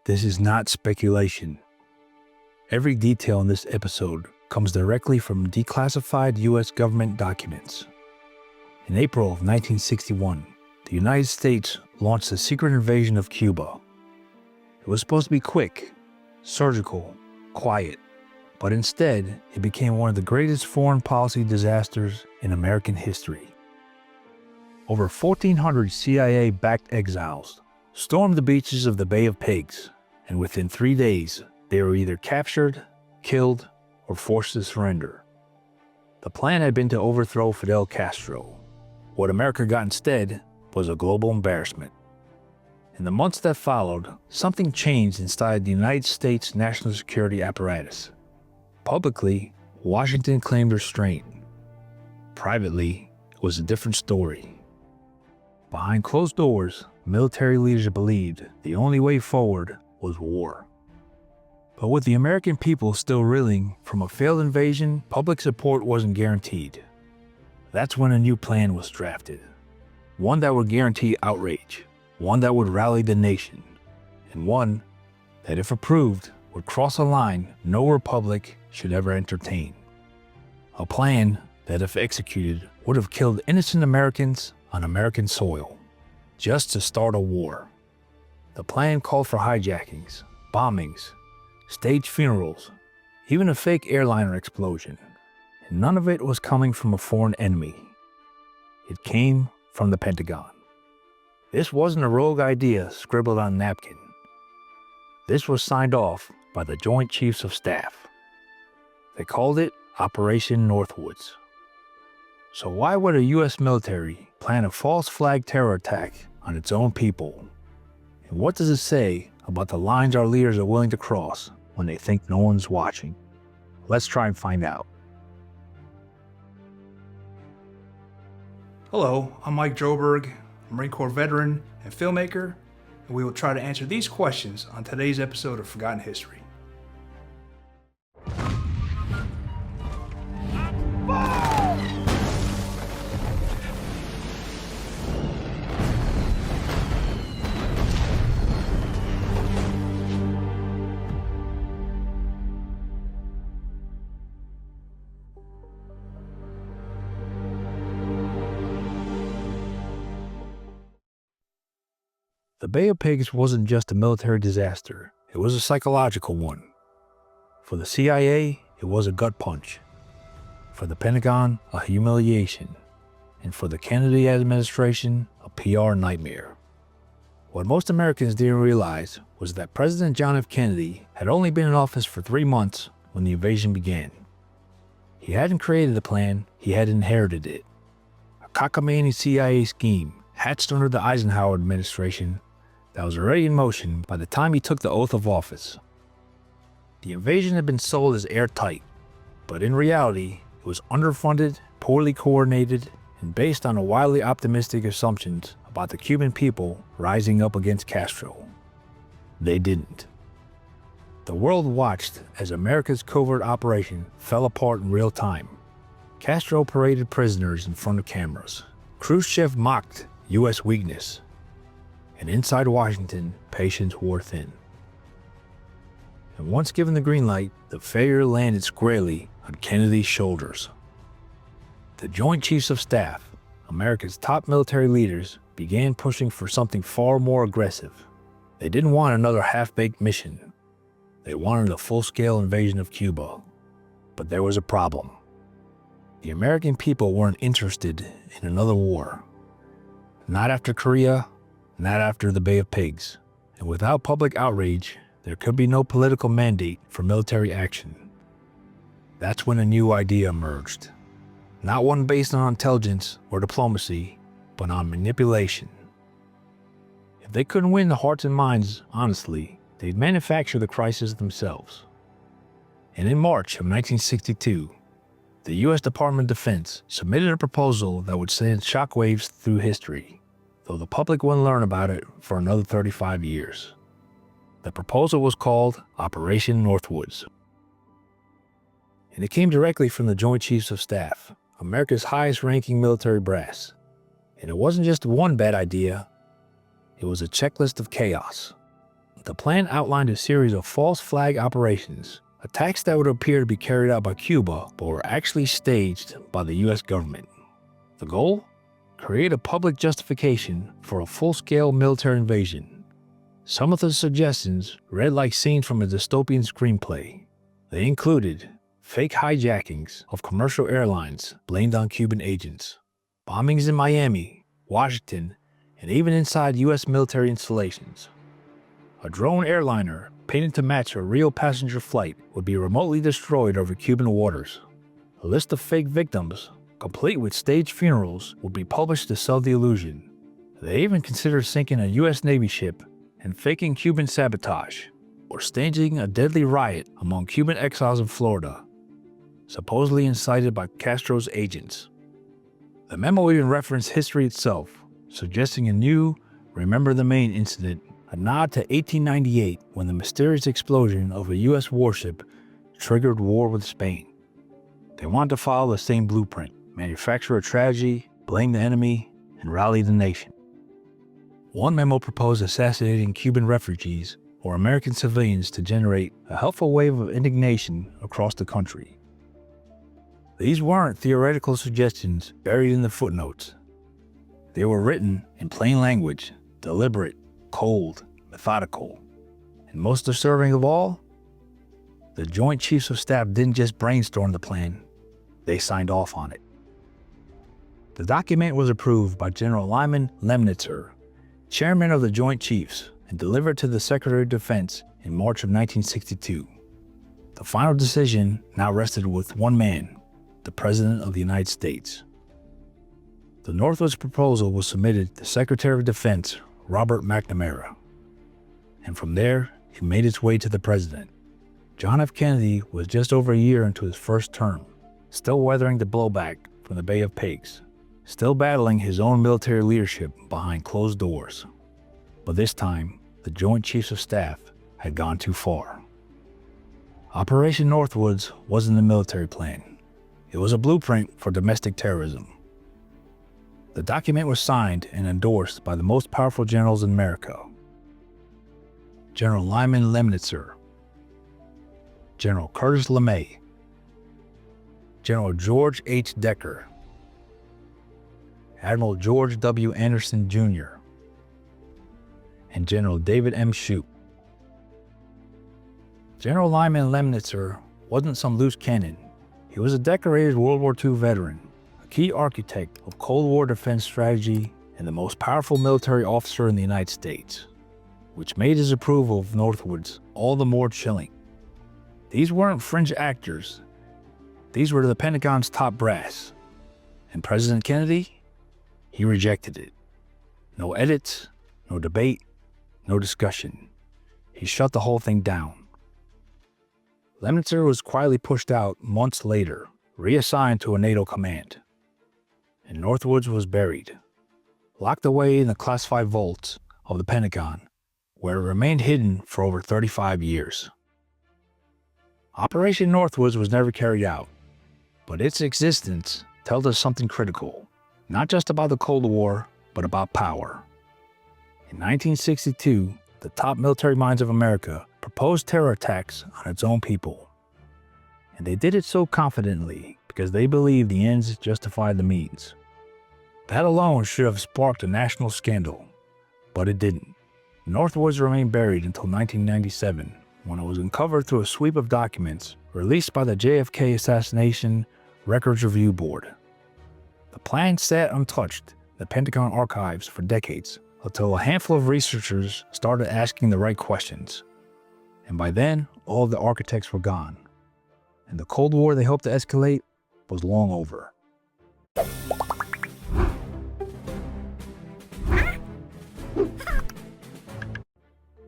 This is not speculation. Every detail in this episode comes directly from declassified U.S. government documents. In April of 1961, the United States launched a secret invasion of Cuba. It was supposed to be quick, surgical, quiet, but instead it became one of the greatest foreign policy disasters in American history. Over 1,400 CIA-backed exiles stormed the beaches of the Bay of Pigs, and within 3 days, they were either captured, killed, or forced to surrender. The plan had been to overthrow Fidel Castro. What America got instead was a global embarrassment. In the months that followed, something changed inside the United States national security apparatus. Publicly, Washington claimed restraint. Privately, it was a different story. Behind closed doors, military leaders believed the only way forward was war. But with the American people still reeling from a failed invasion, public support wasn't guaranteed. That's when a new plan was drafted. One that would guarantee outrage, one that would rally the nation, and one that, if approved, would cross a line no republic should ever entertain. A plan that, if executed, would have killed innocent Americans on American soil, just to start a war. The plan called for hijackings, bombings, staged funerals, even a fake airliner explosion. And none of it was coming from a foreign enemy. It came from the Pentagon. This wasn't a rogue idea scribbled on a napkin. This was signed off by the Joint Chiefs of Staff. They called it Operation Northwoods. So why would a U.S. military plan a false flag terror attack on its own people? And what does it say about the lines our leaders are willing to cross when they think no one's watching? Let's try and find out. Hello, I'm Mike Droberg, Marine Corps veteran and filmmaker, and we will try to answer these questions on today's episode of Forgotten History. The Bay of Pigs wasn't just a military disaster, it was a psychological one. For the CIA, it was a gut punch. For the Pentagon, a humiliation. And for the Kennedy administration, a PR nightmare. What most Americans didn't realize was that President John F. Kennedy had only been in office for 3 months when the invasion began. He hadn't created the plan, he had inherited it. A cockamamie CIA scheme hatched under the Eisenhower administration that was already in motion by the time he took the oath of office. The invasion had been sold as airtight, but in reality, it was underfunded, poorly coordinated, and based on wildly optimistic assumptions about the Cuban people rising up against Castro. They didn't. The world watched as America's covert operation fell apart in real time. Castro paraded prisoners in front of cameras. Khrushchev mocked U.S. weakness. And inside Washington, patience wore thin. And once given the green light, the failure landed squarely on Kennedy's shoulders. The Joint Chiefs of Staff, America's top military leaders, began pushing for something far more aggressive. They didn't want another half-baked mission. They wanted a full-scale invasion of Cuba. But there was a problem. The American people weren't interested in another war. Not after Korea, not after the Bay of Pigs. And without public outrage, there could be no political mandate for military action. That's when a new idea emerged. Not one based on intelligence or diplomacy, but on manipulation. If they couldn't win the hearts and minds honestly, they'd manufacture the crisis themselves. And in March of 1962, the U.S. Department of Defense submitted a proposal that would send shockwaves through history, though the public wouldn't learn about it for another 35 years. The proposal was called Operation Northwoods. And it came directly from the Joint Chiefs of Staff, America's highest-ranking military brass. And it wasn't just one bad idea, it was a checklist of chaos. The plan outlined a series of false flag operations, attacks that would appear to be carried out by Cuba but were actually staged by the US government. The goal? Create a public justification for a full-scale military invasion. Some of the suggestions read like scenes from a dystopian screenplay. They included fake hijackings of commercial airlines blamed on Cuban agents, bombings in Miami, Washington, and even inside US military installations. A drone airliner painted to match a real passenger flight would be remotely destroyed over Cuban waters. A list of fake victims, complete with staged funerals, would be published to sell the illusion. They even considered sinking a US Navy ship and faking Cuban sabotage, or staging a deadly riot among Cuban exiles in Florida, supposedly incited by Castro's agents. The memo even referenced history itself, suggesting a new Remember the Maine incident, a nod to 1898 when the mysterious explosion of a US warship triggered war with Spain. They wanted to follow the same blueprint, manufacture a tragedy, blame the enemy, and rally the nation. One memo proposed assassinating Cuban refugees or American civilians to generate a helpful wave of indignation across the country. These weren't theoretical suggestions buried in the footnotes. They were written in plain language, deliberate, cold, methodical, and most disturbing of all, the Joint Chiefs of Staff didn't just brainstorm the plan, they signed off on it. The document was approved by General Lyman Lemnitzer, chairman of the Joint Chiefs, and delivered to the Secretary of Defense in March of 1962. The final decision now rested with one man, the President of the United States. The Northwoods proposal was submitted to Secretary of Defense Robert McNamara, and from there, it made its way to the President. John F. Kennedy was just over a year into his first term, still weathering the blowback from the Bay of Pigs, still battling his own military leadership behind closed doors. But this time, the Joint Chiefs of Staff had gone too far. Operation Northwoods wasn't a military plan. It was a blueprint for domestic terrorism. The document was signed and endorsed by the most powerful generals in America. General Lyman Lemnitzer, General Curtis LeMay, General George H. Decker, Admiral George W. Anderson Jr., and General David M. Shoup. General Lyman Lemnitzer wasn't some loose cannon. He was a decorated World War II veteran, a key architect of Cold War defense strategy, and the most powerful military officer in the United States, which made his approval of Northwoods all the more chilling. These weren't fringe actors. These were the Pentagon's top brass. And President Kennedy? He rejected it. No edits, no debate, no discussion. He shut the whole thing down. Lemnitzer was quietly pushed out months later, reassigned to a NATO command. And Northwoods was buried, locked away in the classified vaults of the Pentagon, where it remained hidden for over 35 years. Operation Northwoods was never carried out, but its existence tells us something critical, not just about the Cold War, but about power. In 1962, the top military minds of America proposed terror attacks on its own people. And they did it so confidently because they believed the ends justified the means. That alone should have sparked a national scandal, but it didn't. Northwoods remained buried until 1997, when it was uncovered through a sweep of documents released by the JFK Assassination Records Review Board. The plan sat untouched in the Pentagon archives for decades, until a handful of researchers started asking the right questions. And by then, all of the architects were gone. And the Cold War they hoped to escalate was long over.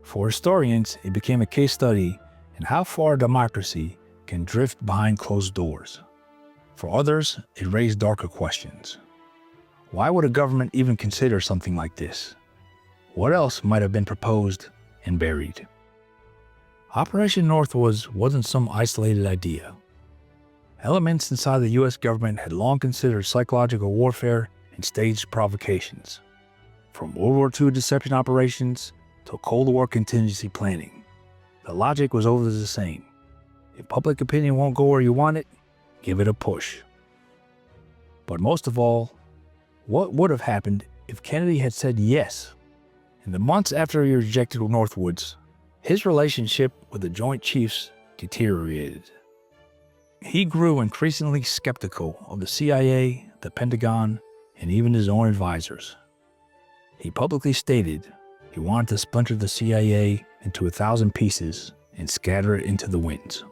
For historians, it became a case study in how far democracy can drift behind closed doors. For others, it raised darker questions. Why would a government even consider something like this? What else might have been proposed and buried? Operation Northwoods wasn't some isolated idea. Elements inside the US government had long considered psychological warfare and staged provocations. From World War II deception operations to Cold War contingency planning. The logic was always the same. If public opinion won't go where you want it, give it a push. But most of all, what would have happened if Kennedy had said yes? In the months after he rejected Northwoods, his relationship with the Joint Chiefs deteriorated. He grew increasingly skeptical of the CIA, the Pentagon, and even his own advisors. He publicly stated he wanted to splinter the CIA into 1,000 pieces and scatter it into the winds.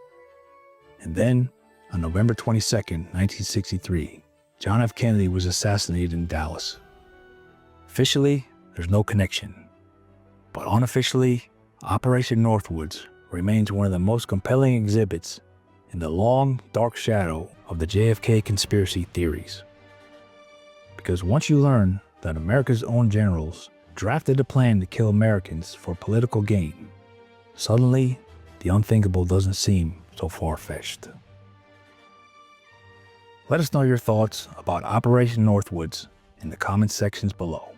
And then, on November 22, 1963, John F. Kennedy was assassinated in Dallas. Officially, there's no connection. But unofficially, Operation Northwoods remains one of the most compelling exhibits in the long, dark shadow of the JFK conspiracy theories. Because once you learn that America's own generals drafted a plan to kill Americans for political gain, suddenly the unthinkable doesn't seem so far-fetched. Let us know your thoughts about Operation Northwoods in the comment sections below.